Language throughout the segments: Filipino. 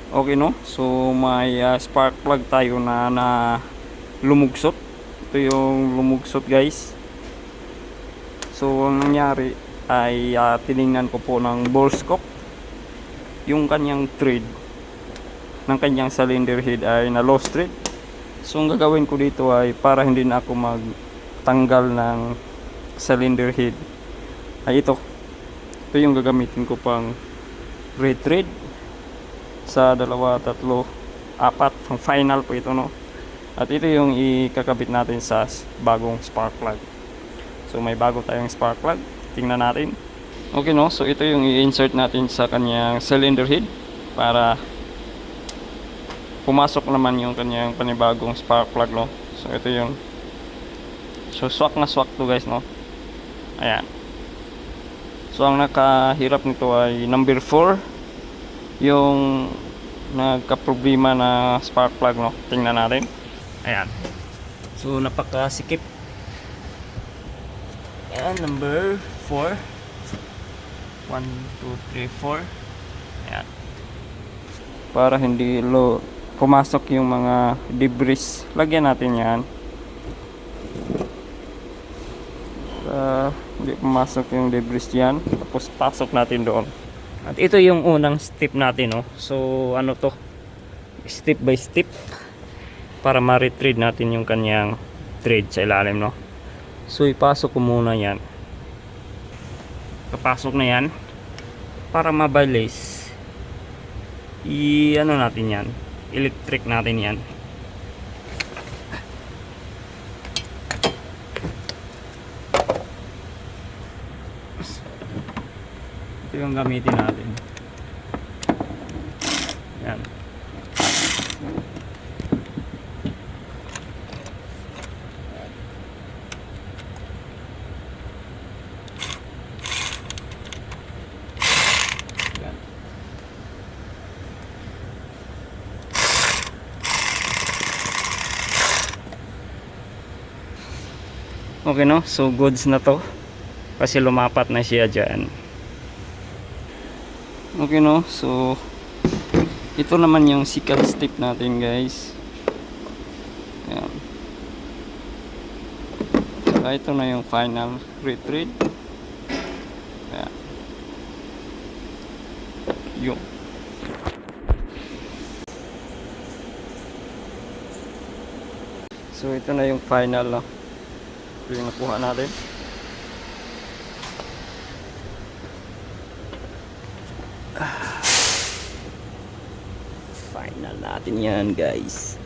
Okay, no? So may spark plug tayo na lumugsot. Ito yung lumugsot, guys. So ang nangyari ay tiningnan ko po ng ball scope, yung kanyang thread ng kanyang cylinder head ay na lost thread. So ang gagawin ko dito ay para hindi na ako magtanggal ng cylinder head ay ito yung gagamitin ko pang red thread sa 2, 3, 4 ang final po ito, no? At ito yung ikakabit natin sa bagong spark plug. So may bago tayong spark plug, tingnan natin. Okay, no? So ito yung i-insert natin sa kanyang cylinder head para pumasok naman yung kanyang panibagong spark plug, no? So ito yung swak na swak to, guys, no? Ayan. So ang nakahirap nito ay number 4, yung nagka-problema na spark plug, no? Tingnan natin. Ayan. So napakasikip. Ayan, number 4. 1, 2, 3, 4. Ayan. Para hindi pumasok yung mga debris, lagyan natin yan. Hindi pumasok yung debris yan, tapos pasok natin doon. At ito yung unang step natin, no? So ano to, step by step, para ma-retrieve natin yung kanyang thread sa ilalim, no? So ipasok ko muna yan. Kapasok na yan, para mabilis ano natin yan, electric natin yan. Ito yung gamitin natin. Yan. Okay, no? So goods na to kasi lumapat na siya dyan. Okay, no? So ito naman yung second step natin, guys. Ayan. So ito na yung final retreat. Ayan. Yung so ito na yung final, no? Ito yung nakuha natin. Final natin yan, guys.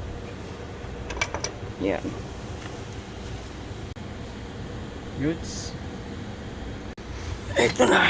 Yan. Goods. Ito na.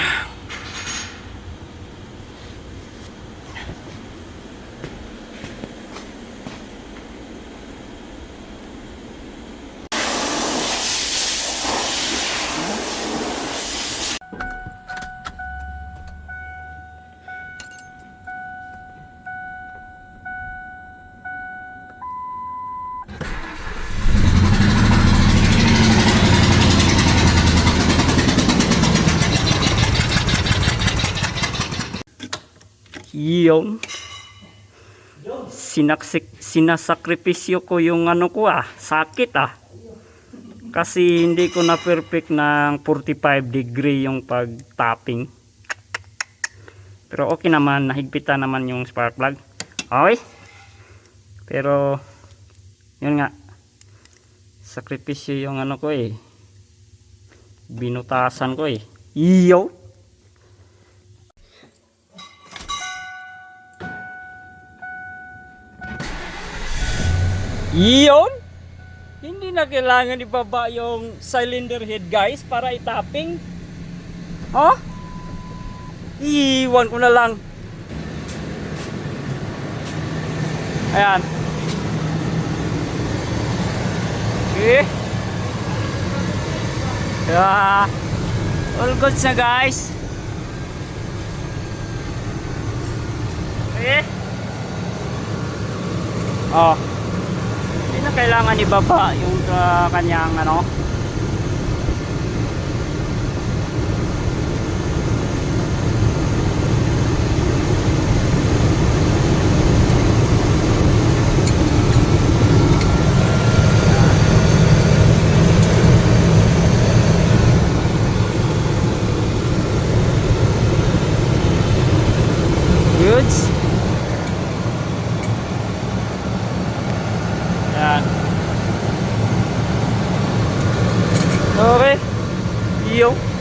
Yung sinasakripisyo ko yung ano ko, sakit kasi hindi ko na perfect ng 45 degree yung pag tapping, pero okay naman, nahigpitan naman yung spark plug. Okay, pero yun nga, sakripisyo yung ano ko, binutasan ko, iyo. Iyon, hindi na kailangan ibaba yung cylinder head, guys, para itapping. Iwan ko na lang. Ayan. Okay. All good na, guys. Okay. Hindi na kailangan ibaba yung kanyang ano. Lods. Yan. Okay. Iyo.